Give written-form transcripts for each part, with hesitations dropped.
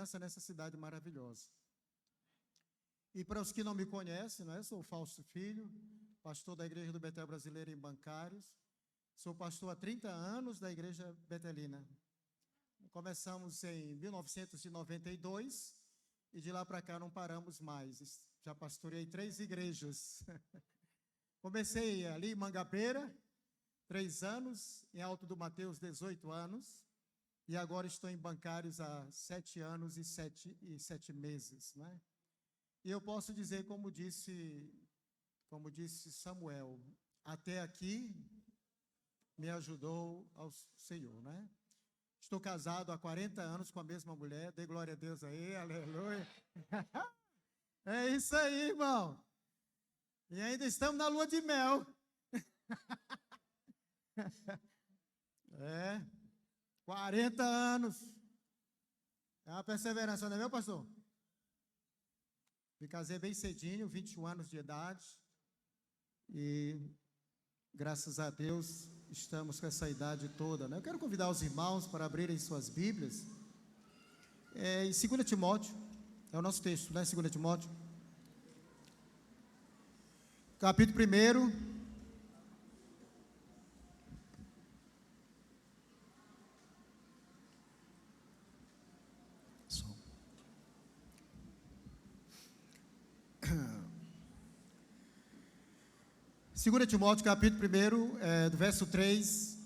perseverança nessa cidade maravilhosa. E para os que não me conhecem, né, eu sou o Fausto Filho, pastor da Igreja do Betel Brasileiro em Bancários. Sou pastor há 30 anos da Igreja Betelina. Começamos em 1992 e de lá para cá não paramos mais. Já pastoreei 3 igrejas. Comecei ali em Mangabeira, 3 anos, em Alto do Mateus, 18 anos, e agora estou em Bancários há 7 anos e 7 meses, né? E eu posso dizer, como disse Samuel, até aqui me ajudou ao Senhor, né? Estou casado há 40 anos com a mesma mulher, dê glória a Deus aí, aleluia. É isso aí, irmão. E ainda estamos na lua de mel. 40 anos. É uma perseverança, não é meu, pastor? Me casei bem cedinho, 21 anos de idade. E, graças a Deus, estamos com essa idade toda, né? Eu quero convidar os irmãos para abrirem suas Bíblias. Em 2 Timóteo, é o nosso texto, né? 2 Timóteo. Capítulo 1. Segunda Timóteo, capítulo 1, do verso 3.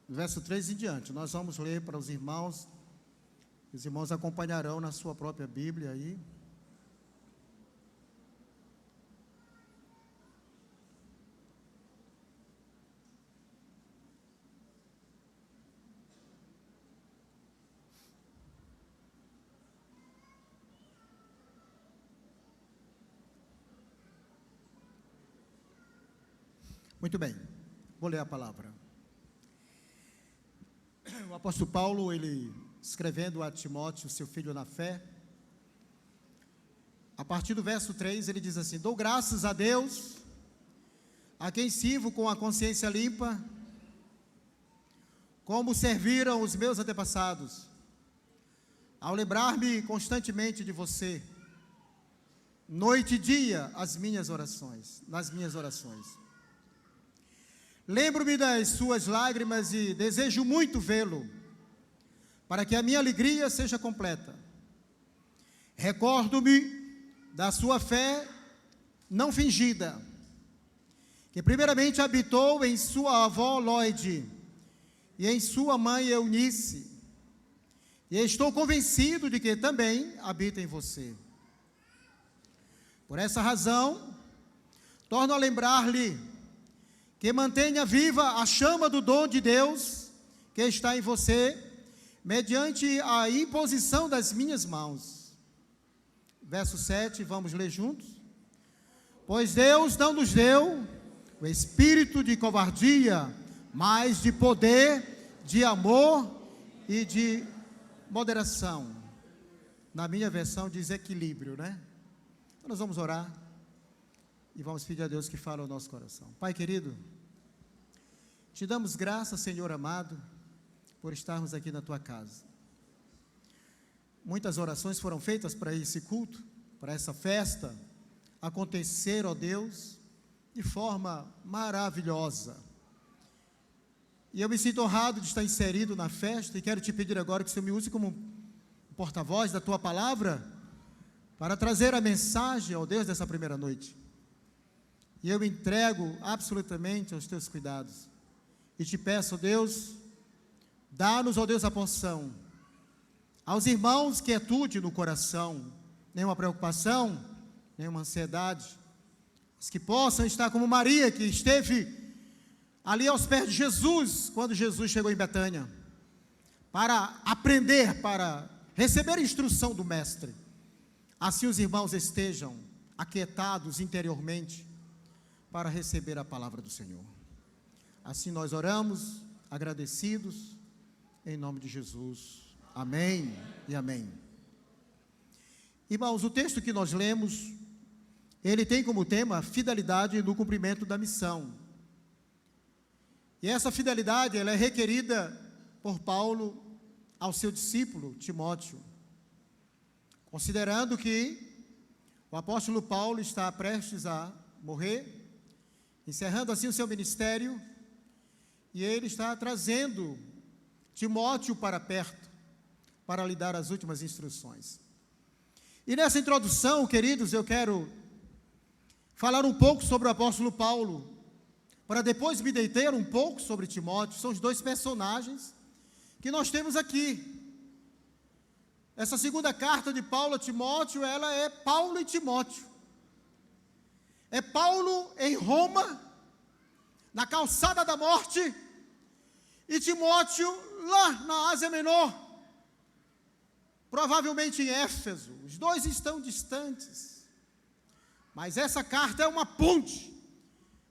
Do verso 3 em diante. Nós vamos ler para os irmãos. Os irmãos acompanharão na sua própria Bíblia aí. Muito bem, vou ler a palavra. O apóstolo Paulo, ele escrevendo a Timóteo, seu filho na fé, a partir do verso 3, ele diz assim: dou graças a Deus, a quem sirvo com a consciência limpa, como serviram os meus antepassados, ao lembrar-me constantemente de você, noite e dia, nas minhas orações. Lembro-me das suas lágrimas e desejo muito vê-lo, para que a minha alegria seja completa. Recordo-me da sua fé não fingida, que primeiramente habitou em sua avó Lóide e em sua mãe Eunice, e estou convencido de que também habita em você. Por essa razão, torno a lembrar-lhe que mantenha viva a chama do dom de Deus que está em você, mediante a imposição das minhas mãos. Verso 7, vamos ler juntos. Pois Deus não nos deu o espírito de covardia, mas de poder, de amor e de moderação. Na minha versão diz equilíbrio, né? Então nós vamos orar e vamos pedir a Deus que fale ao nosso coração. Pai querido, te damos graças, Senhor amado, por estarmos aqui na tua casa. Muitas orações foram feitas para esse culto, para essa festa acontecer, ó Deus, de forma maravilhosa. E eu me sinto honrado de estar inserido na festa e quero te pedir agora que o Senhor me use como porta-voz da tua palavra para trazer a mensagem, ó Deus, dessa primeira noite. E eu me entrego absolutamente aos teus cuidados. E te peço, ó Deus, dá-nos, ó Deus, a porção. Aos irmãos, quietude no coração, nenhuma preocupação, nenhuma ansiedade. Mas que possam estar como Maria, que esteve ali aos pés de Jesus, quando Jesus chegou em Betânia, para aprender, para receber a instrução do Mestre. Assim os irmãos estejam aquietados interiormente, para receber a palavra do Senhor. Assim nós oramos, agradecidos, em nome de Jesus. Amém e amém. Irmãos, o texto que nós lemos, ele tem como tema a fidelidade no cumprimento da missão. E essa fidelidade, ela é requerida por Paulo ao seu discípulo, Timóteo. Considerando que o apóstolo Paulo está prestes a morrer, encerrando assim o seu ministério, e ele está trazendo Timóteo para perto, para lhe dar as últimas instruções. E nessa introdução, queridos, eu quero falar um pouco sobre o apóstolo Paulo, para depois me deter um pouco sobre Timóteo. São os dois personagens que nós temos aqui. Essa segunda carta de Paulo a Timóteo, ela é Paulo e Timóteo. É Paulo em Roma, na calçada da morte, e Timóteo lá na Ásia Menor, provavelmente em Éfeso. Os dois estão distantes, mas essa carta é uma ponte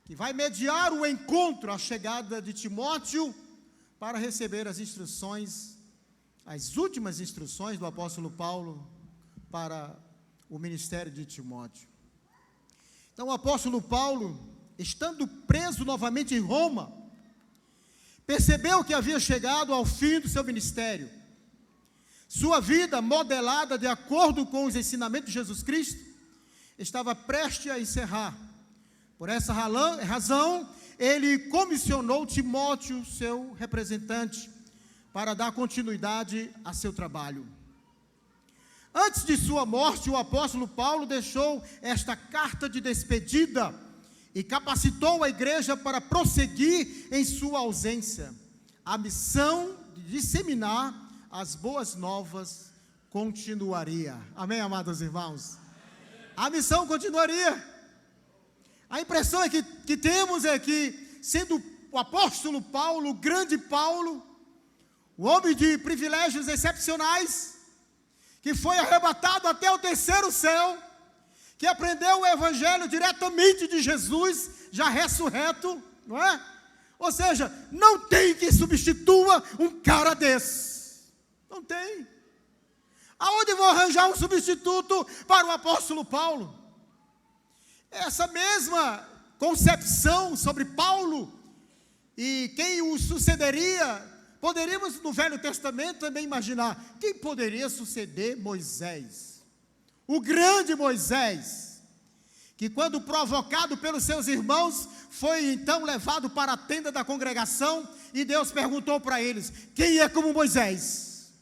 que vai mediar o encontro, a chegada de Timóteo para receber as instruções, as últimas instruções do apóstolo Paulo para o ministério de Timóteo. Então o apóstolo Paulo, estando preso novamente em Roma, percebeu que havia chegado ao fim do seu ministério. Sua vida, modelada de acordo com os ensinamentos de Jesus Cristo, estava prestes a encerrar. Por essa razão, ele comissionou Timóteo, seu representante, para dar continuidade a seu trabalho. Antes de sua morte, o apóstolo Paulo deixou esta carta de despedida e capacitou a igreja para prosseguir em sua ausência. A missão de disseminar as boas novas continuaria. Amém, amados irmãos? A missão continuaria. A impressão que temos é que, sendo o apóstolo Paulo, o grande Paulo, o homem de privilégios excepcionais, que foi arrebatado até o terceiro céu, que aprendeu o evangelho diretamente de Jesus, já ressurreto, não é? Ou seja, não tem que substitua um cara desse. Não tem. Aonde vou arranjar um substituto para o apóstolo Paulo? Essa mesma concepção sobre Paulo e quem o sucederia, poderíamos no Velho Testamento também imaginar, quem poderia suceder Moisés? O grande Moisés, que quando provocado pelos seus irmãos, foi então levado para a tenda da congregação, e Deus perguntou para eles, quem é como Moisés?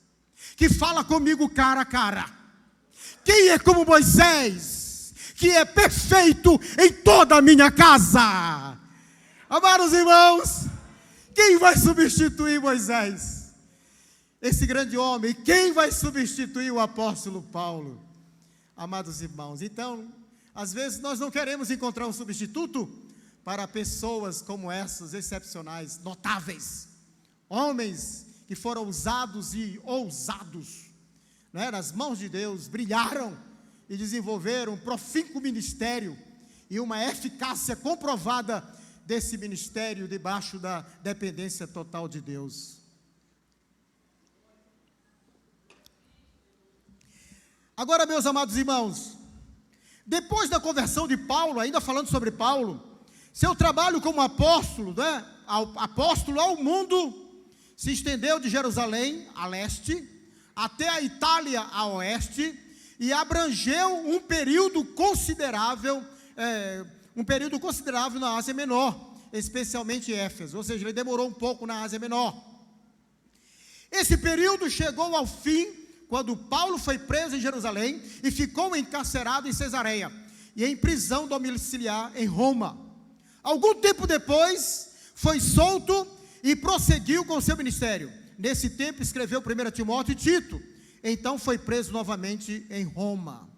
Que fala comigo cara a cara. Quem é como Moisés? Que é perfeito em toda a minha casa. Amados irmãos, quem vai substituir Moisés? Esse grande homem. Quem vai substituir o apóstolo Paulo? Amados irmãos, então, às vezes nós não queremos encontrar um substituto para pessoas como essas, excepcionais, notáveis, homens que foram usados e ousados, né, nas mãos de Deus, brilharam e desenvolveram um profícuo ministério e uma eficácia comprovada desse ministério debaixo da dependência total de Deus. Agora, meus amados irmãos, depois da conversão de Paulo, ainda falando sobre Paulo, seu trabalho como apóstolo, né, apóstolo ao mundo, se estendeu de Jerusalém a leste, até a Itália a oeste, e abrangeu um período considerável na Ásia Menor, especialmente em Éfeso, ou seja, ele demorou um pouco na Ásia Menor. Esse período chegou ao fim, quando Paulo foi preso em Jerusalém, e ficou encarcerado em Cesareia, e em prisão domiciliar em Roma. Algum tempo depois, foi solto, e prosseguiu com o seu ministério. Nesse tempo, escreveu 1 Timóteo e Tito, então foi preso novamente em Roma.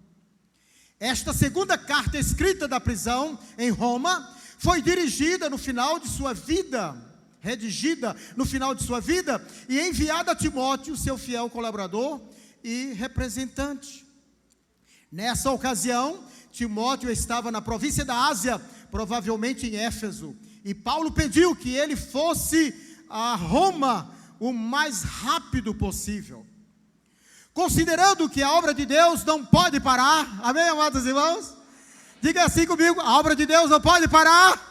Esta segunda carta escrita da prisão em Roma foi dirigida no final de sua vida, redigida no final de sua vida e enviada a Timóteo, seu fiel colaborador e representante. Nessa ocasião, Timóteo estava na província da Ásia, provavelmente em Éfeso, e Paulo pediu que ele fosse a Roma o mais rápido possível. Considerando que a obra de Deus não pode parar, amém, amados irmãos? Diga assim comigo, a obra de Deus não pode parar.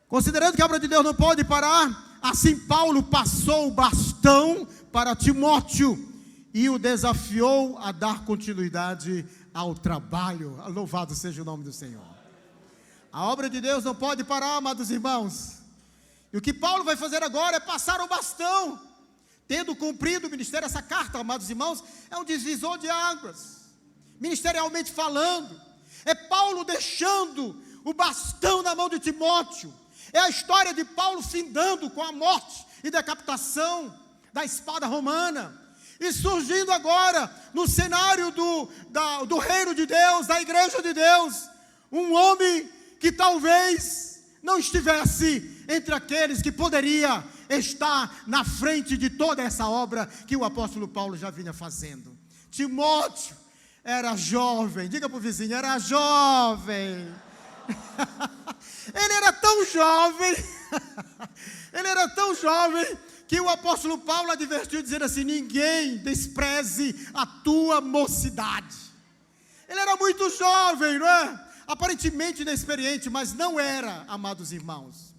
Considerando que a obra de Deus não pode parar, assim Paulo passou o bastão para Timóteo e o desafiou a dar continuidade ao trabalho. Louvado seja o nome do Senhor. A obra de Deus não pode parar, amados irmãos. E o que Paulo vai fazer agora é passar o bastão. Tendo cumprido o ministério, essa carta, amados irmãos, é um divisor de águas, ministerialmente falando. É Paulo deixando o bastão na mão de Timóteo. É a história de Paulo findando com a morte e decapitação da espada romana. E surgindo agora, no cenário do reino de Deus, da igreja de Deus, um homem que talvez não estivesse entre aqueles que poderia estar na frente de toda essa obra que o apóstolo Paulo já vinha fazendo. Timóteo era jovem, diga para o vizinho, era jovem. Ele era tão jovem, que o apóstolo Paulo advertiu dizendo assim: ninguém despreze a tua mocidade. Ele era muito jovem, não é? Aparentemente inexperiente, mas não era, amados irmãos.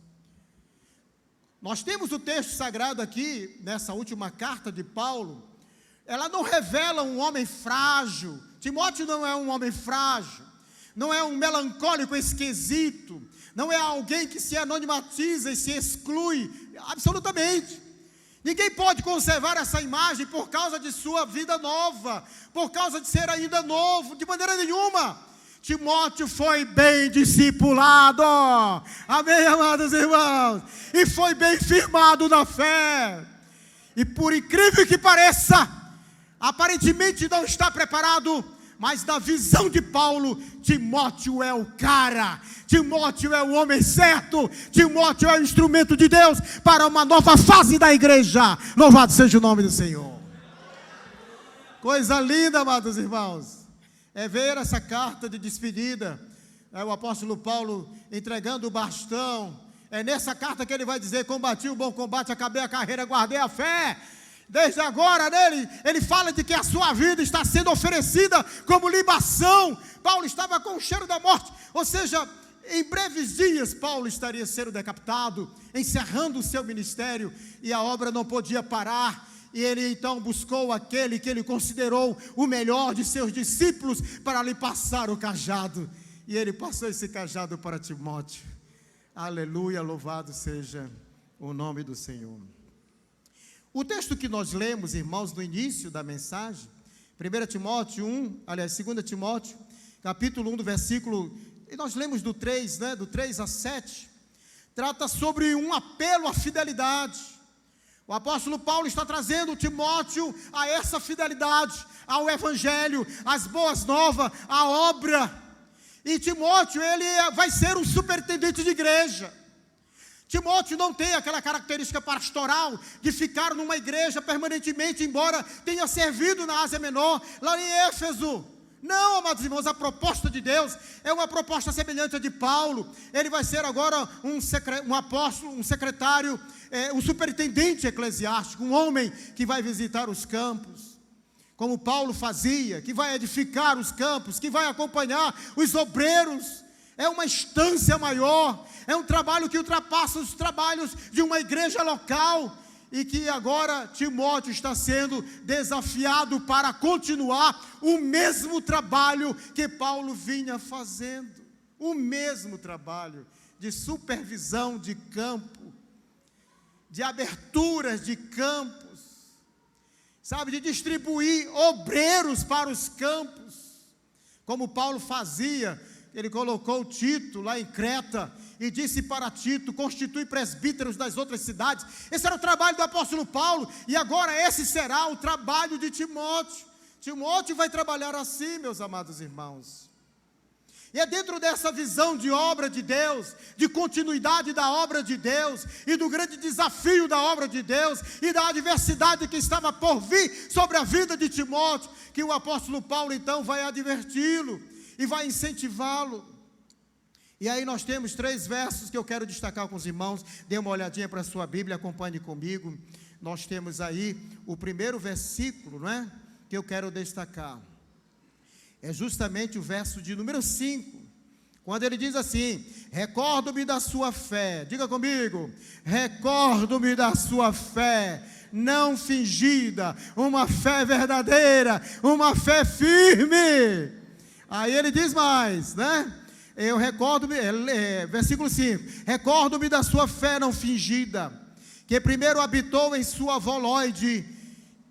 Nós temos o texto sagrado aqui, nessa última carta de Paulo. Ela não revela um homem frágil. Timóteo não é um homem frágil, não é um melancólico esquisito, não é alguém que se anonimatiza e se exclui, absolutamente. Ninguém pode conservar essa imagem por causa de sua vida nova, por causa de ser ainda novo, de maneira nenhuma. Timóteo foi bem discipulado, amém, amados irmãos, e foi bem firmado na fé, e por incrível que pareça, aparentemente não está preparado, mas na visão de Paulo, Timóteo é o cara, Timóteo é o homem certo, Timóteo é o instrumento de Deus para uma nova fase da igreja. Louvado seja o nome do Senhor. Coisa linda, amados irmãos, é ver essa carta de despedida, o apóstolo Paulo entregando o bastão. É nessa carta que ele vai dizer: combati o bom combate, acabei a carreira, guardei a fé. Desde agora, ele fala de que a sua vida está sendo oferecida como libação. Paulo estava com o cheiro da morte, ou seja, em breves dias Paulo estaria sendo decapitado, encerrando o seu ministério, e a obra não podia parar. E ele então buscou aquele que ele considerou o melhor de seus discípulos para lhe passar o cajado, e ele passou esse cajado para Timóteo. Aleluia, louvado seja o nome do Senhor. O texto que nós lemos, irmãos, no início da mensagem, 2 Timóteo, capítulo 1, do versículo, e nós lemos do 3, do 3 a 7, trata sobre um apelo à fidelidade. O apóstolo Paulo está trazendo Timóteo a essa fidelidade, ao evangelho, às boas novas, à obra. E Timóteo, ele vai ser um superintendente de igreja. Timóteo não tem aquela característica pastoral de ficar numa igreja permanentemente, embora tenha servido na Ásia Menor, lá em Éfeso. Não, amados irmãos, a proposta de Deus é uma proposta semelhante à de Paulo. Ele vai ser agora um apóstolo, um secretário, um superintendente eclesiástico, um homem que vai visitar os campos, como Paulo fazia, que vai edificar os campos, que vai acompanhar os obreiros. É uma instância maior, é um trabalho que ultrapassa os trabalhos de uma igreja local, e que agora Timóteo está sendo desafiado para continuar o mesmo trabalho que Paulo vinha fazendo, o mesmo trabalho de supervisão de campo, de aberturas de campos, sabe, de distribuir obreiros para os campos, como Paulo fazia. Ele colocou Tito lá em Creta e disse para Tito: constitui presbíteros das outras cidades. Esse era o trabalho do apóstolo Paulo, e agora esse será o trabalho de Timóteo. Timóteo vai trabalhar assim, meus amados irmãos. E é dentro dessa visão de obra de Deus, de continuidade da obra de Deus, e do grande desafio da obra de Deus, e da adversidade que estava por vir sobre a vida de Timóteo, que o apóstolo Paulo então vai adverti-lo e vai incentivá-lo. E aí nós temos 3 versos que eu quero destacar com os irmãos. Dê uma olhadinha para a sua Bíblia, acompanhe comigo. Nós temos aí o primeiro versículo, não é? Que eu quero destacar. É justamente o verso de número 5, Quando ele diz assim: recordo-me da sua fé, diga comigo, recordo-me da sua fé, não fingida, uma fé verdadeira, uma fé firme. Aí ele diz mais, né? Eu recordo-me, versículo 5, recordo-me da sua fé não fingida, que primeiro habitou em sua avó Lóide,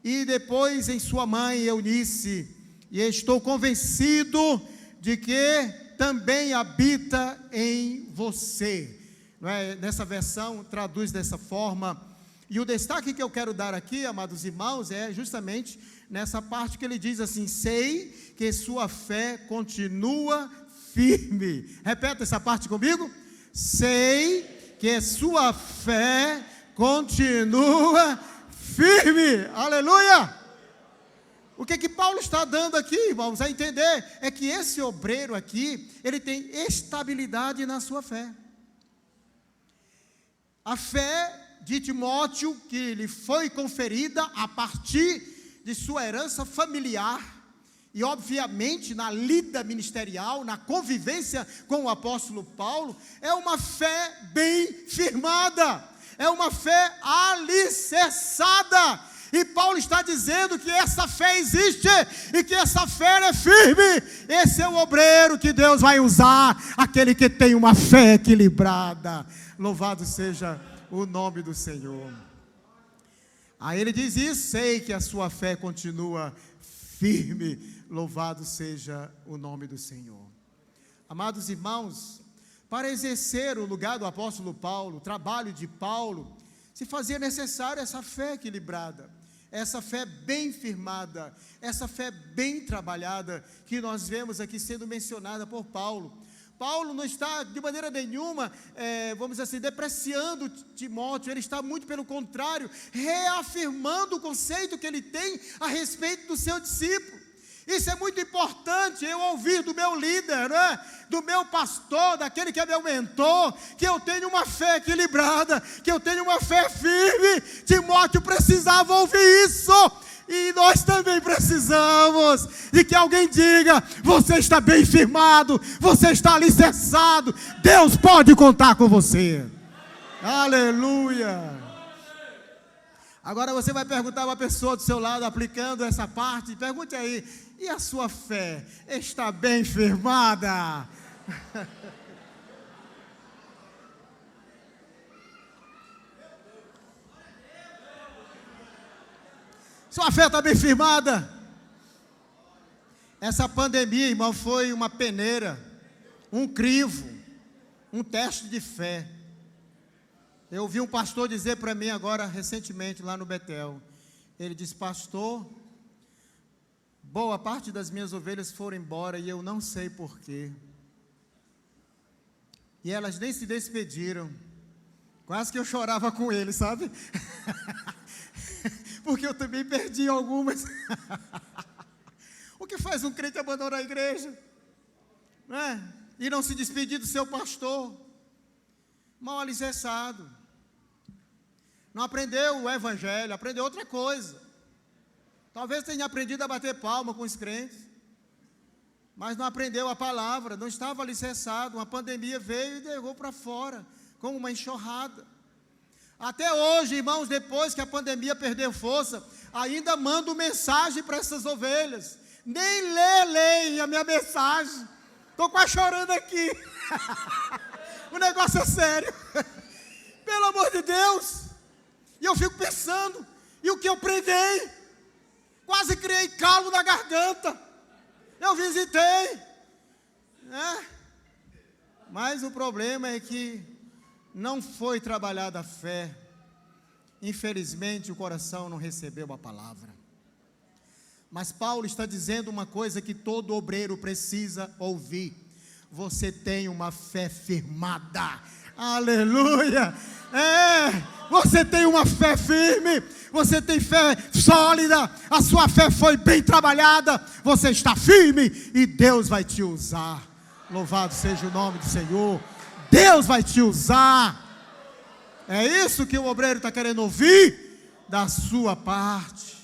e depois em sua mãe Eunice, e estou convencido de que também habita em você. Não é? Nessa versão traduz dessa forma. E o destaque que eu quero dar aqui, amados irmãos, é justamente nessa parte que ele diz assim: sei que sua fé continua firme. Repeta essa parte comigo. Sei que sua fé continua firme. Aleluia! O que Paulo está dando aqui, irmãos, a entender é que esse obreiro aqui, ele tem estabilidade na sua fé. A fé de Timóteo, que lhe foi conferida a partir de sua herança familiar, e obviamente na lida ministerial, na convivência com o apóstolo Paulo, é uma fé bem firmada, é uma fé alicerçada. E Paulo está dizendo que essa fé existe e que essa fé é firme. Esse é o obreiro que Deus vai usar, aquele que tem uma fé equilibrada. Louvado seja o nome do Senhor. Aí ele diz isso: sei que a sua fé continua firme. Louvado seja o nome do Senhor. Amados irmãos, para exercer o lugar do apóstolo Paulo, o trabalho de Paulo, se fazia necessário essa fé equilibrada, essa fé bem firmada, essa fé bem trabalhada, que nós vemos aqui sendo mencionada por Paulo. Paulo não está de maneira nenhuma, vamos dizer assim, depreciando Timóteo, ele está muito pelo contrário, reafirmando o conceito que ele tem a respeito do seu discípulo. Isso é muito importante, eu ouvir do meu líder, né? Do meu pastor, daquele que é meu mentor, que eu tenho uma fé equilibrada, que eu tenho uma fé firme. Timóteo precisava ouvir isso, e nós também precisamos de que alguém diga: você está bem firmado, você está alicerçado, Deus pode contar com você. Aleluia. Agora você vai perguntar a uma pessoa do seu lado, aplicando essa parte, pergunte aí: e a sua fé está bem firmada? Sua fé está bem firmada? Essa pandemia, irmão, foi uma peneira, um crivo, um teste de fé. Eu ouvi um pastor dizer para mim agora, recentemente, lá no Betel. Ele disse: pastor, boa parte das minhas ovelhas foram embora e eu não sei porquê. E elas nem se despediram. Quase que eu chorava com ele, sabe? Porque eu também perdi algumas. O que faz um crente abandonar a igreja? Não é? E não se despedir do seu pastor? Mal alicerçado. Não aprendeu o evangelho, aprendeu outra coisa. Talvez tenha aprendido a bater palma com os crentes, mas não aprendeu a palavra, não estava alicerçado. Uma pandemia veio e derrubou para fora, como uma enxurrada. Até hoje, irmãos, depois que a pandemia perdeu força, ainda mando mensagem para essas ovelhas. Nem leem a minha mensagem. Estou quase chorando aqui. O negócio é sério. Pelo amor de Deus. E eu fico pensando, e o que eu preguei? Quase criei calo na garganta. Eu visitei, né? Mas o problema é que não foi trabalhada a fé. Infelizmente o coração não recebeu a palavra. Mas Paulo está dizendo uma coisa que todo obreiro precisa ouvir: você tem uma fé firmada. Aleluia! Você tem uma fé firme, você tem fé sólida, a sua fé foi bem trabalhada, você está firme e Deus vai te usar. Louvado seja o nome do Senhor. Deus vai te usar. É isso que o obreiro está querendo ouvir da sua parte.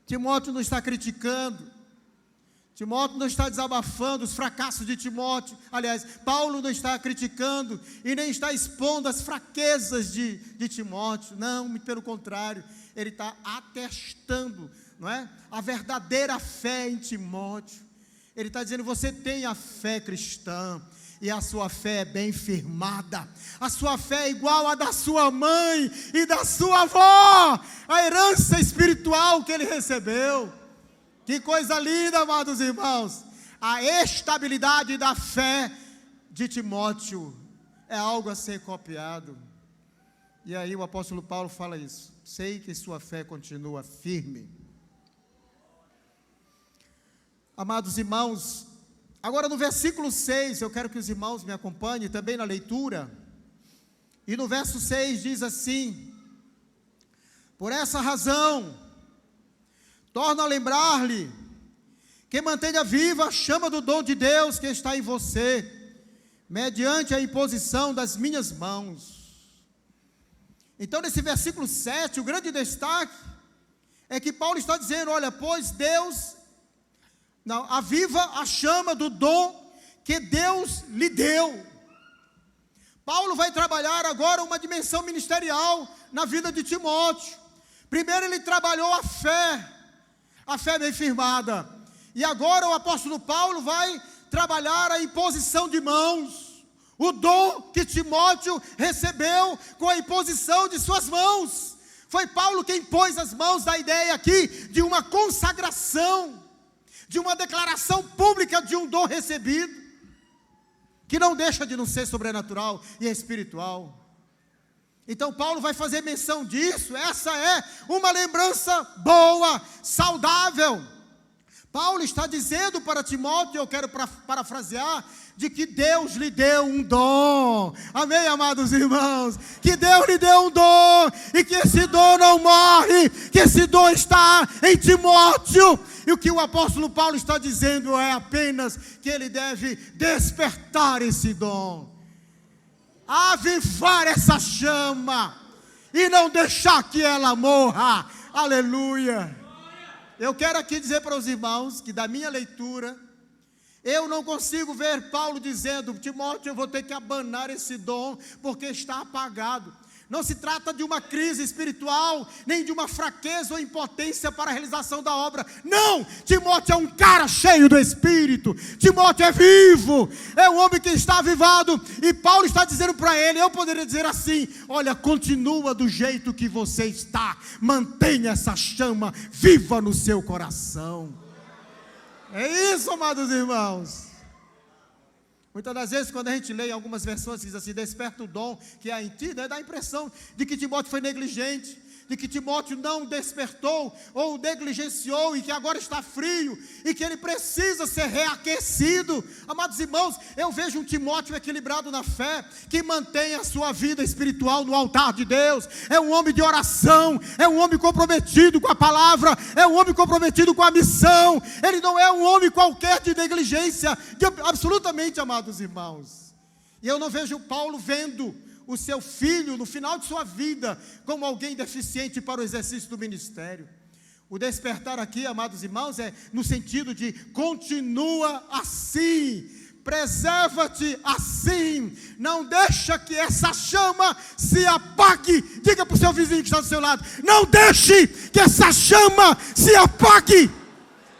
Timóteo não está criticando, Timóteo não está desabafando os fracassos de Timóteo. Aliás, Paulo não está criticando e nem está expondo as fraquezas de Timóteo. Não, muito pelo contrário, ele está atestando, não é, a verdadeira fé em Timóteo. Ele está dizendo: você tem a fé cristã, e a sua fé é bem firmada. A sua fé é igual à da sua mãe e da sua avó, a herança espiritual que ele recebeu. Que coisa linda, amados irmãos. A estabilidade da fé de Timóteo é algo a ser copiado. E aí o apóstolo Paulo fala isso: sei que sua fé continua firme. Amados irmãos, agora no versículo 6, eu quero que os irmãos me acompanhem também na leitura. E no verso 6 diz assim: por essa razão, torno a lembrar-lhe que mantenha viva a chama do dom de Deus que está em você, mediante a imposição das minhas mãos. Então nesse versículo 7, o grande destaque é que Paulo está dizendo: olha, pois Deus aviva a chama do dom que Deus lhe deu. Paulo vai trabalhar agora uma dimensão ministerial na vida de Timóteo. Primeiro ele trabalhou a fé bem firmada, e agora o apóstolo Paulo vai trabalhar a imposição de mãos, o dom que Timóteo recebeu com a imposição de suas mãos. Foi Paulo quem pôs as mãos, da ideia aqui de uma consagração, de uma declaração pública de um dom recebido, que não deixa de não ser sobrenatural e espiritual. Então Paulo vai fazer menção disso. Essa é uma lembrança boa, saudável. Paulo está dizendo para Timóteo, eu quero parafrasear, de que Deus lhe deu um dom. Amém, amados irmãos? Que Deus lhe deu um dom, e que esse dom não morre, que esse dom está em Timóteo. E o que o apóstolo Paulo está dizendo é apenas que ele deve despertar esse dom, avivar essa chama, e não deixar que ela morra. Aleluia. Eu quero aqui dizer para os irmãos que da minha leitura, eu não consigo ver Paulo dizendo: Timóteo, eu vou ter que abanar esse dom porque está apagado. Não se trata de uma crise espiritual, nem de uma fraqueza ou impotência para a realização da obra. Não! Timóteo é um cara cheio do Espírito. Timóteo é vivo, é um homem que está avivado. E Paulo está dizendo para ele, eu poderia dizer assim: olha, continua do jeito que você está, mantenha essa chama viva no seu coração. É isso, amados irmãos. Muitas das vezes, quando a gente lê em algumas versões, diz assim: desperta o dom que há em ti, né? Dá a impressão de que Timóteo foi negligente, de que Timóteo não despertou ou negligenciou, e que agora está frio, e que ele precisa ser reaquecido. Amados irmãos, eu vejo um Timóteo equilibrado na fé, que mantém a sua vida espiritual no altar de Deus. É um homem de oração, é um homem comprometido com a palavra, é um homem comprometido com a missão. Ele não é um homem qualquer de negligência, absolutamente, amados irmãos. E eu não vejo Paulo vendo o seu filho no final de sua vida como alguém deficiente para o exercício do ministério. O despertar aqui, amados irmãos, é no sentido de continua assim, preserva-te assim, não deixa que essa chama se apague. Diga para o seu vizinho que está do seu lado: não deixe que essa chama se apague.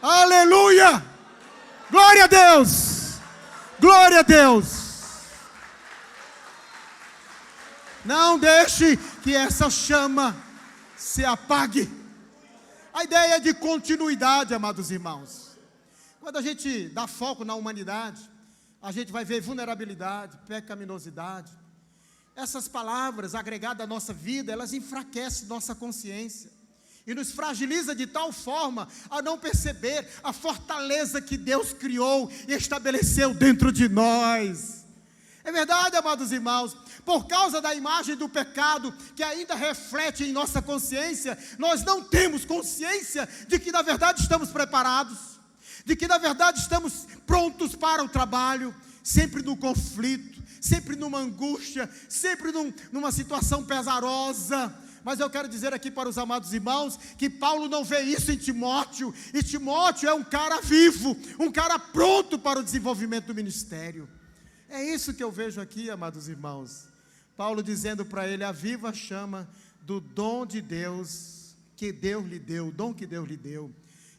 Aleluia, glória a Deus, glória a Deus. Não deixe que essa chama se apague. A ideia é de continuidade, amados irmãos. Quando a gente dá foco na humanidade, a gente vai ver vulnerabilidade, pecaminosidade. Essas palavras agregadas à nossa vida, elas enfraquecem nossa consciência e nos fragiliza de tal forma a não perceber a fortaleza que Deus criou e estabeleceu dentro de nós. É verdade, amados irmãos, por causa da imagem do pecado que ainda reflete em nossa consciência, nós não temos consciência de que na verdade estamos preparados, de que na verdade estamos prontos para o trabalho, sempre no conflito, sempre numa angústia, sempre numa situação pesarosa. Mas eu quero dizer aqui para os amados irmãos que Paulo não vê isso em Timóteo, e Timóteo é um cara vivo, um cara pronto para o desenvolvimento do ministério. É isso que eu vejo aqui, amados irmãos. Paulo dizendo para ele: aviva a chama do dom de Deus que Deus lhe deu, o dom que Deus lhe deu.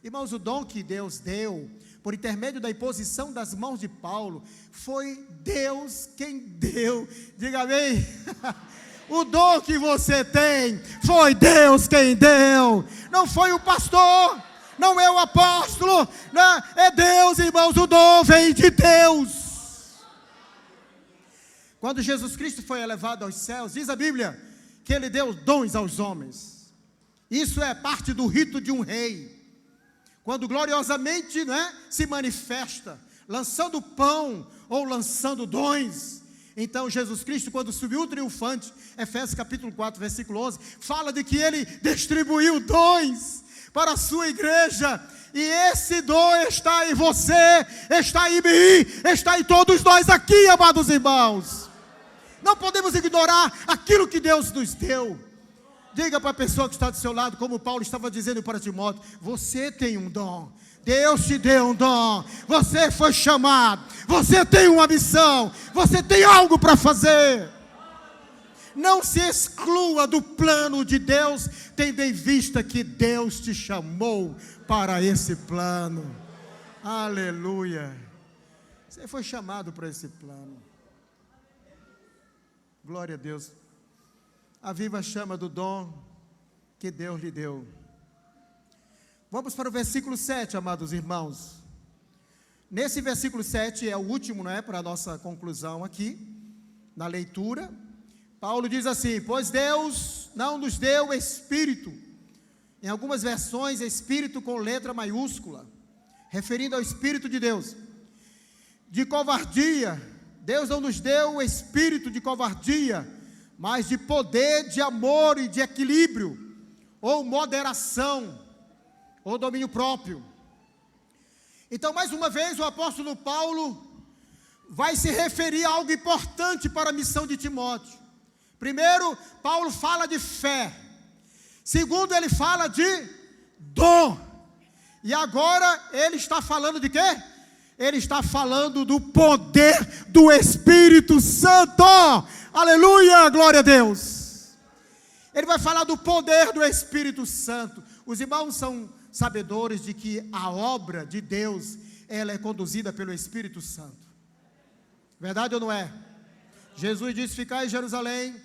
Irmãos, o dom que Deus deu, por intermédio da imposição das mãos de Paulo, foi Deus quem deu. Diga amém. O dom que você tem, foi Deus quem deu. Não foi o pastor, não é o apóstolo, né? É Deus, irmãos, o dom vem de Deus. Quando Jesus Cristo foi elevado aos céus, diz a Bíblia que Ele deu dons aos homens. Isso é parte do rito de um rei. Quando gloriosamente, né, se manifesta, lançando pão ou lançando dons. Então Jesus Cristo, quando subiu triunfante, Efésios capítulo 4, versículo 11, fala de que Ele distribuiu dons para a sua igreja. E esse dom está em você, está em mim, está em todos nós aqui, amados irmãos. Não podemos ignorar aquilo que Deus nos deu. Diga para a pessoa que está do seu lado, como Paulo estava dizendo para Timóteo: você tem um dom, Deus te deu um dom, você foi chamado, você tem uma missão, você tem algo para fazer. Não se exclua do plano de Deus, tendo em vista que Deus te chamou para esse plano. Aleluia. Você foi chamado para esse plano. Glória a Deus. Aviva a chama do dom que Deus lhe deu. Vamos para o versículo 7, amados irmãos. Nesse versículo 7 é o último, não é, para a nossa conclusão aqui, na leitura. Paulo diz assim: pois Deus não nos deu espírito, em algumas versões espírito com letra maiúscula, referindo ao Espírito de Deus, de covardia. Deus não nos deu o espírito de covardia, mas de poder, de amor e de equilíbrio, ou moderação, ou domínio próprio. Então, mais uma vez, o apóstolo Paulo vai se referir a algo importante para a missão de Timóteo. Primeiro, Paulo fala de fé. Segundo, ele fala de dom. E agora, ele está falando de quê? Ele está falando do poder do Espírito Santo. Aleluia, glória a Deus. Ele vai falar do poder do Espírito Santo. Os irmãos são sabedores de que a obra de Deus, ela é conduzida pelo Espírito Santo. Verdade ou não é? Jesus disse: ficai em Jerusalém,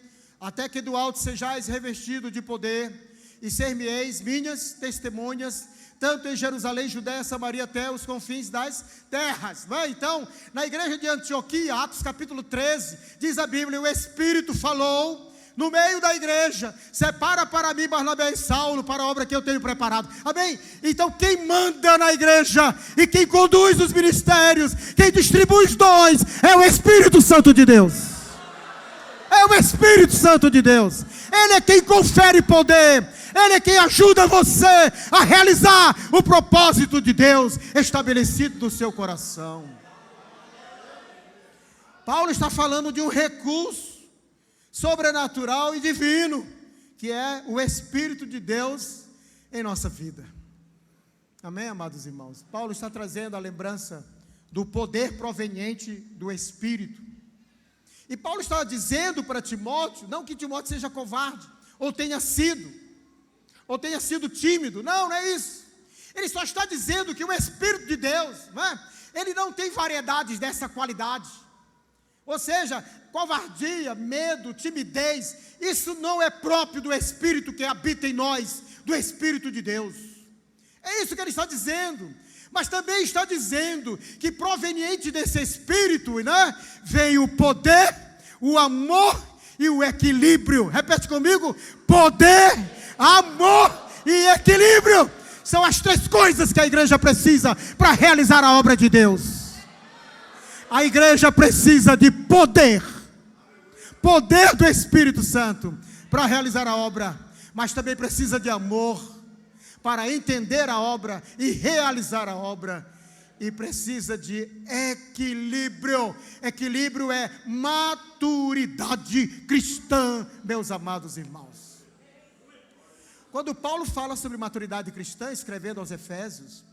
até que do alto sejais revestido de poder, e ser-me-eis minhas testemunhas, tanto em Jerusalém, Judéia, Samaria, até os confins das terras. Então, na igreja de Antioquia, Atos capítulo 13, diz a Bíblia: o Espírito falou no meio da igreja: separa para mim Barnabé e Saulo para a obra que eu tenho preparado. Amém? Então, quem manda na igreja e quem conduz os ministérios, quem distribui os dons, é o Espírito Santo de Deus. É o Espírito Santo de Deus. Ele é quem confere poder. Ele é quem ajuda você a realizar o propósito de Deus estabelecido no seu coração. Paulo está falando de um recurso sobrenatural e divino, que é o Espírito de Deus em nossa vida. Amém, amados irmãos? Paulo está trazendo a lembrança do poder proveniente do Espírito. E Paulo está dizendo para Timóteo, não que Timóteo seja covarde, ou tenha sido tímido. Não é isso. Ele só está dizendo que o Espírito de Deus, não é? Ele não tem variedades dessa qualidade. Ou seja, covardia, medo, timidez, isso não é próprio do Espírito que habita em nós, do Espírito de Deus. É isso que ele está dizendo. Mas também está dizendo que proveniente desse Espírito, né, vem o poder, o amor e o equilíbrio. Repete comigo: poder, amor e equilíbrio. São as três coisas que a igreja precisa para realizar a obra de Deus. A igreja precisa de poder do Espírito Santo para realizar a obra, mas também precisa de amor para entender a obra e realizar a obra, e precisa de equilíbrio. Equilíbrio é maturidade cristã, meus amados irmãos. Quando Paulo fala sobre maturidade cristã, escrevendo aos Efésios,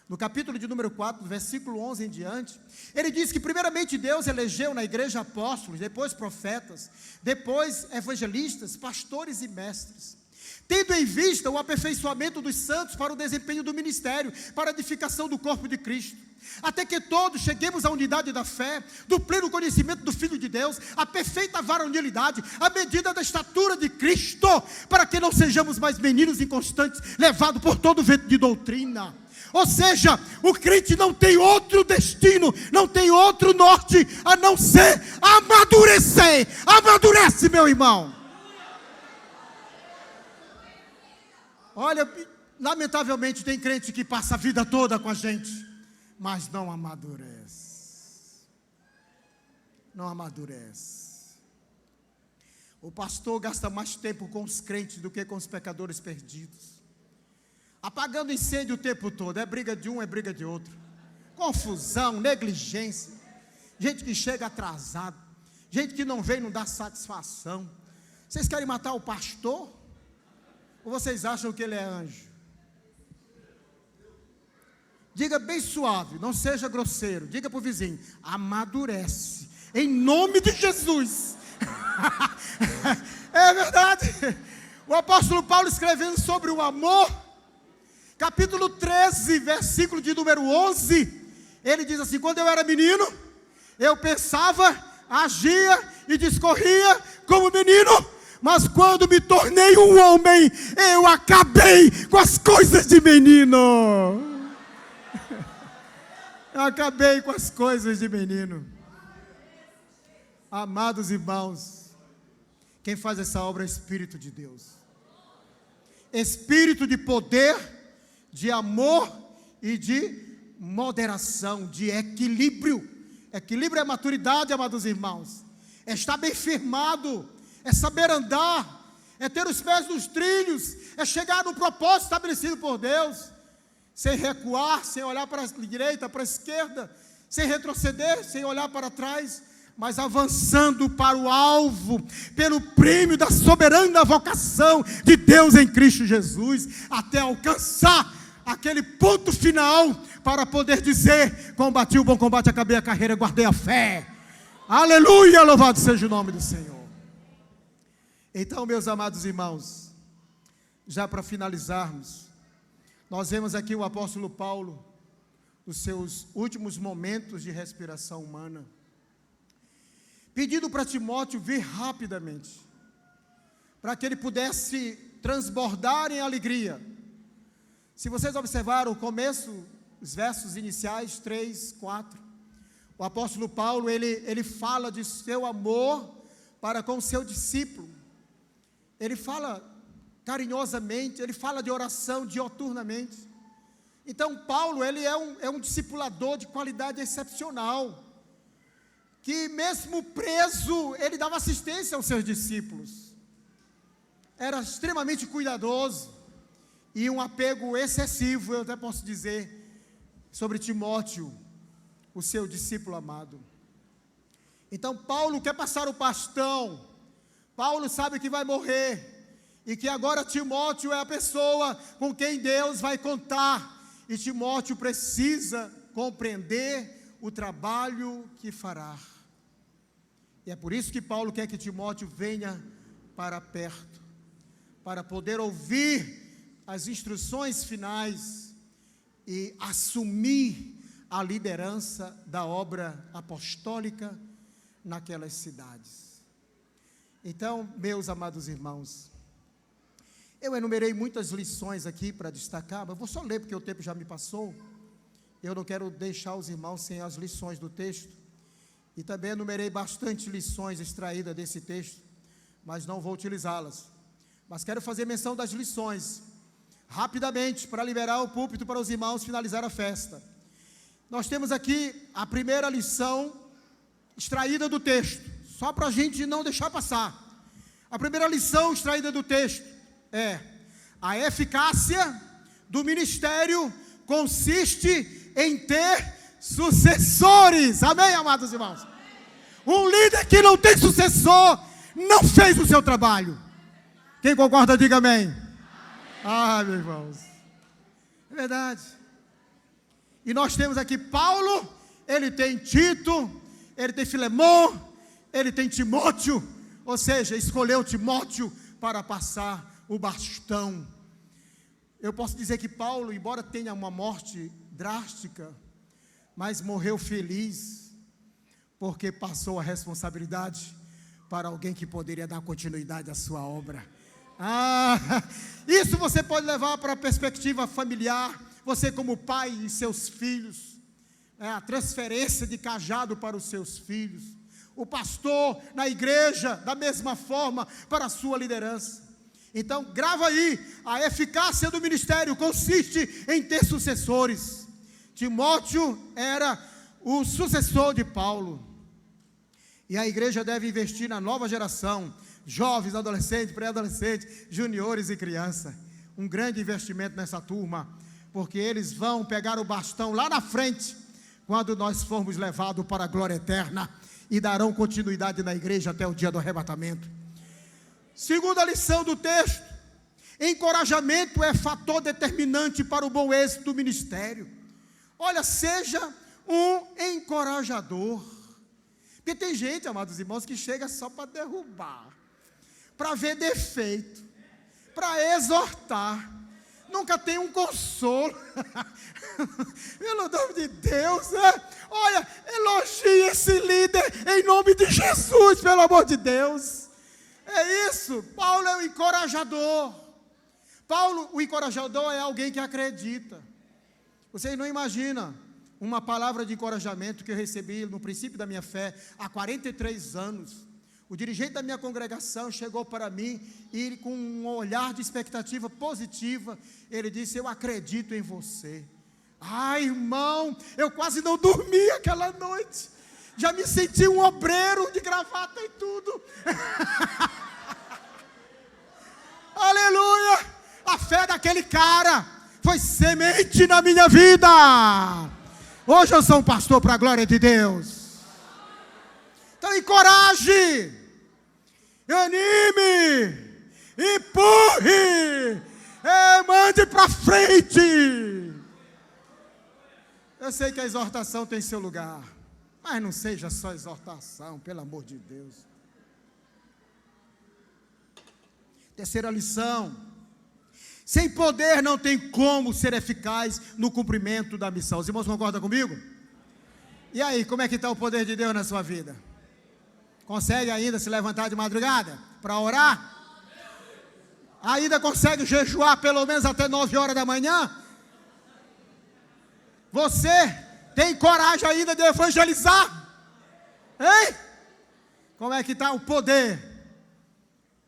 no capítulo de número 4, versículo 11 em diante, ele diz que primeiramente Deus elegeu na igreja apóstolos, depois profetas, depois evangelistas, pastores e mestres, tendo em vista o aperfeiçoamento dos santos para o desempenho do ministério, para a edificação do corpo de Cristo, até que todos cheguemos à unidade da fé, do pleno conhecimento do Filho de Deus, à perfeita varonilidade, à medida da estatura de Cristo, para que não sejamos mais meninos inconstantes, levados por todo vento de doutrina. Ou seja, o crente não tem outro destino, não tem outro norte, a não ser amadurecer. Amadurece, meu irmão. Olha, lamentavelmente tem crente que passa a vida toda com a gente, mas não amadurece. Não amadurece. O pastor gasta mais tempo com os crentes do que com os pecadores perdidos, apagando incêndio o tempo todo. É briga de um, é briga de outro, confusão, negligência, gente que chega atrasado, gente que não vem, não dá satisfação. Vocês querem matar o pastor? Ou vocês acham que ele é anjo? Diga bem suave, não seja grosseiro. Diga para o vizinho: amadurece, em nome de Jesus. É verdade. O apóstolo Paulo, escrevendo sobre o amor, capítulo 13, versículo de número 11, ele diz assim: quando eu era menino, eu pensava, agia e discorria como menino, mas quando me tornei um homem, eu acabei com as coisas de menino. Eu acabei com as coisas de menino. Amados irmãos, quem faz essa obra é o Espírito de Deus. Espírito de poder, de amor e de moderação, de equilíbrio. Equilíbrio é maturidade, amados irmãos. É estar bem firmado, é saber andar, é ter os pés nos trilhos, é chegar no propósito estabelecido por Deus, sem recuar, sem olhar para a direita, para a esquerda, sem retroceder, sem olhar para trás, mas avançando para o alvo, pelo prêmio da soberana vocação de Deus em Cristo Jesus, até alcançar aquele ponto final, para poder dizer: combati o bom combate, acabei a carreira, guardei a fé. Aleluia, louvado seja o nome do Senhor. Então, meus amados irmãos, já para finalizarmos, nós vemos aqui o apóstolo Paulo, os seus últimos momentos de respiração humana, pedindo para Timóteo vir rapidamente, para que ele pudesse transbordar em alegria. Se vocês observaram o começo, os versos iniciais, 3, 4, o apóstolo Paulo, ele fala de seu amor para com o seu discípulo. Ele fala carinhosamente, ele fala de oração dioturnamente. Então Paulo, ele é um discipulador de qualidade excepcional, que mesmo preso, ele dava assistência aos seus discípulos, era extremamente cuidadoso, e um apego excessivo, eu até posso dizer, sobre Timóteo, o seu discípulo amado. Então Paulo quer passar o bastão. Paulo sabe que vai morrer, e que agora Timóteo é a pessoa com quem Deus vai contar, e Timóteo precisa compreender o trabalho que fará. E é por isso que Paulo quer que Timóteo venha para perto, para poder ouvir as instruções finais e assumir a liderança da obra apostólica naquelas cidades. Então, meus amados irmãos, eu enumerei muitas lições aqui para destacar, mas vou só ler porque o tempo já me passou. Eu não quero deixar os irmãos sem as lições do texto, e também enumerei bastante lições extraídas desse texto, mas não vou utilizá-las. Mas quero fazer menção das lições, rapidamente, para liberar o púlpito para os irmãos finalizar a festa. Nós temos aqui a primeira lição extraída do texto, só para a gente não deixar passar. A primeira lição extraída do texto é: a eficácia do ministério consiste em ter sucessores. Amém, amados irmãos? Um líder que não tem sucessor não fez o seu trabalho. Quem concorda, diga amém. Ah, meus irmãos, é verdade. E nós temos aqui Paulo, ele tem Tito, ele tem Filemon, ele tem Timóteo, ou seja, escolheu Timóteo para passar o bastão. Eu posso dizer que Paulo, embora tenha uma morte drástica, mas morreu feliz, porque passou a responsabilidade para alguém que poderia dar continuidade à sua obra. Isso você pode levar para a perspectiva familiar, você como pai e seus filhos, a transferência de cajado para os seus filhos, o pastor na igreja, da mesma forma, para a sua liderança. Então, grava aí, a eficácia do ministério consiste em ter sucessores. Timóteo era o sucessor de Paulo. E a igreja deve investir na nova geração, jovens, adolescentes, pré-adolescentes, juniores e crianças. Um grande investimento nessa turma, porque eles vão pegar o bastão lá na frente, quando nós formos levados para a glória eterna, e darão continuidade na igreja até o dia do arrebatamento. Segunda lição do texto: encorajamento é fator determinante para o bom êxito do ministério. Olha, seja um encorajador. Porque tem gente, amados irmãos, que chega só para derrubar, para ver defeito, para exortar, nunca tem um consolo. Pelo nome de Deus, olha, elogie esse líder em nome de Jesus, pelo amor de Deus. É isso, Paulo é o encorajador. Paulo, o encorajador, é alguém que acredita. Vocês não imaginam uma palavra de encorajamento que eu recebi no princípio da minha fé, há 43 anos. O dirigente da minha congregação chegou para mim e com um olhar de expectativa positiva, ele disse: eu acredito em você. Ai, irmão, eu quase não dormi aquela noite. Já me senti um obreiro de gravata e tudo. Aleluia! A fé daquele cara foi semente na minha vida. Hoje eu sou um pastor para a glória de Deus. Então encoraje, anime, empurre, mande para frente. Eu sei que a exortação tem seu lugar, mas não seja só exortação, pelo amor de Deus. Terceira lição: sem poder não tem como ser eficaz no cumprimento da missão. Os irmãos concordam comigo? E aí, como é que está o poder de Deus na sua vida? Consegue ainda se levantar de madrugada para orar? Ainda consegue jejuar pelo menos até 9 horas da manhã? Você tem coragem ainda de evangelizar? Hein? Como é que está o poder?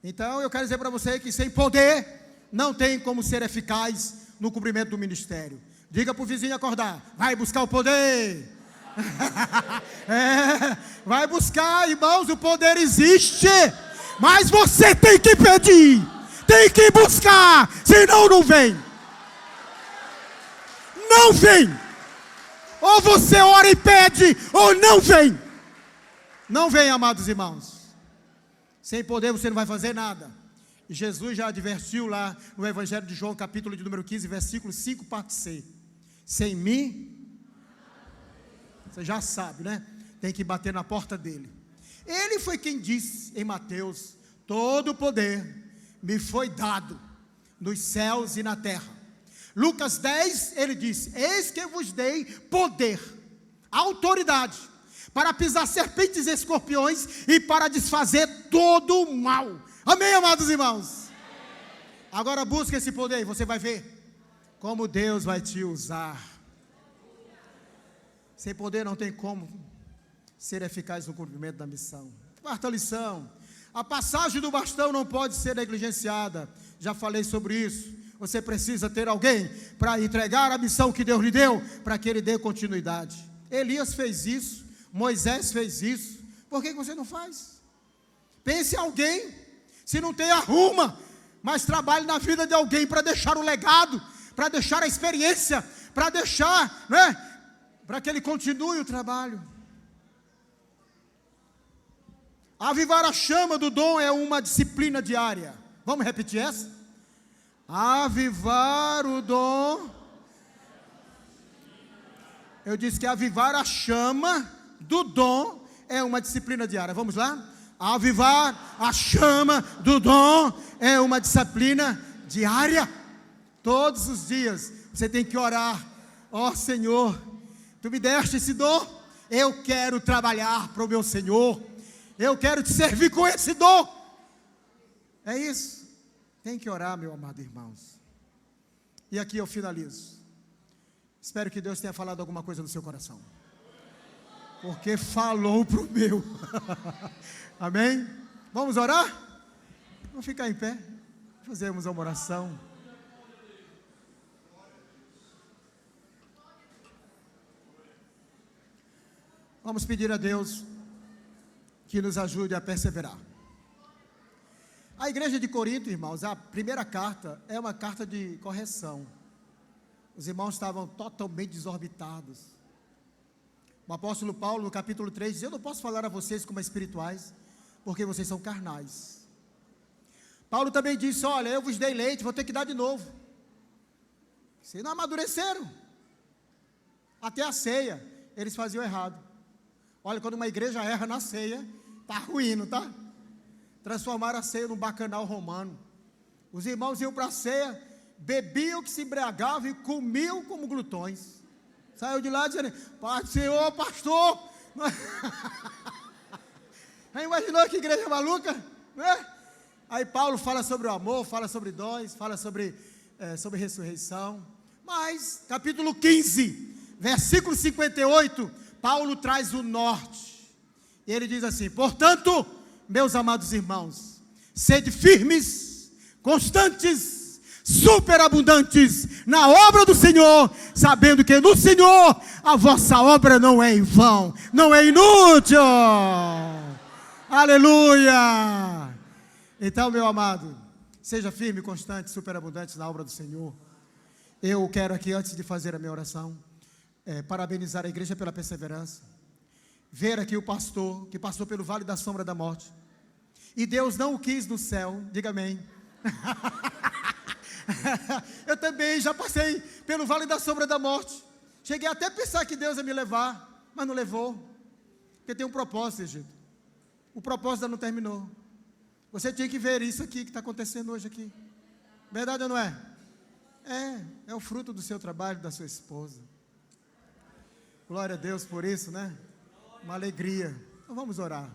Então eu quero dizer para você que sem poder não tem como ser eficaz no cumprimento do ministério. Diga para o vizinho acordar: vai buscar o poder. Vai buscar, irmãos, o poder existe, mas você tem que pedir, tem que buscar, senão não vem. Não vem. Ou você ora e pede, ou não vem. Não vem, amados irmãos. Sem poder você não vai fazer nada. E Jesus já advertiu lá no Evangelho de João, capítulo de número 15, versículo 5, parte C. Sem mim, você já sabe, né? Tem que bater na porta dele. Ele foi quem disse em Mateus: todo o poder me foi dado nos céus e na terra. Lucas 10, ele disse: eis que eu vos dei poder, autoridade, para pisar serpentes e escorpiões e para desfazer todo o mal. Amém, amados irmãos? Agora busca esse poder e você vai ver como Deus vai te usar. Sem poder não tem como ser eficaz no cumprimento da missão. Quarta lição: a passagem do bastão não pode ser negligenciada. Já falei sobre isso. Você precisa ter alguém para entregar a missão que Deus lhe deu, para que ele dê continuidade. Elias fez isso, Moisés fez isso. Por que você não faz? Pense em alguém. Se não tem, arruma, mas trabalhe na vida de alguém para deixar o legado, para deixar a experiência, para deixar, né, para que ele continue o trabalho. Avivar a chama do dom é uma disciplina diária. Vamos repetir essa? Avivar o dom. Eu disse que avivar a chama do dom é uma disciplina diária. Vamos lá? Avivar a chama do dom é uma disciplina diária. Todos os dias você tem que orar. Ó Senhor, Tu me deste esse dom. Eu quero trabalhar para o meu Senhor. Eu quero te servir com esse dom. É isso. Tem que orar, meu amado irmãos. E aqui eu finalizo. Espero que Deus tenha falado alguma coisa no seu coração. Porque falou para o meu. Amém? Vamos orar? Vamos ficar em pé. Fazemos uma oração. Vamos pedir a Deus que nos ajude a perseverar. A igreja de Corinto, irmãos, a primeira carta é uma carta de correção. Os irmãos estavam totalmente desorbitados. O apóstolo Paulo, no capítulo 3, diz: eu não posso falar a vocês como espirituais, porque vocês são carnais. Paulo também disse: olha, eu vos dei leite, vou ter que dar de novo. Vocês não amadureceram. Até a ceia, eles faziam errado. Olha, quando uma igreja erra na ceia, está ruindo, tá? Transformaram a ceia num bacanal romano. Os irmãos iam para a ceia, bebiam que se embriagavam e comiam como glutões. Saiu de lá dizendo: Pai do Senhor, pastor. Aí imaginou que igreja maluca? Né? Aí Paulo fala sobre o amor, fala sobre dons, fala sobre ressurreição. Mas, capítulo 15, versículo 58, Paulo traz o norte. E ele diz assim: portanto, meus amados irmãos, sede firmes, constantes, superabundantes na obra do Senhor, sabendo que no Senhor a vossa obra não é em vão, não é inútil. Aleluia! Então, meu amado, seja firme, constante, superabundante na obra do Senhor. Eu quero aqui, antes de fazer a minha oração, parabenizar a igreja pela perseverança. Ver aqui o pastor, que passou pelo vale da sombra da morte, e Deus não o quis no céu, diga amém. Eu também já passei pelo vale da sombra da morte. Cheguei até a pensar que Deus ia me levar, mas não levou, porque tem um propósito, Egito. O propósito ainda não terminou. Você tinha que ver isso aqui que está acontecendo hoje aqui. Verdade ou não é? É o fruto do seu trabalho, da sua esposa. Glória a Deus por isso, né? Uma alegria. Então vamos orar.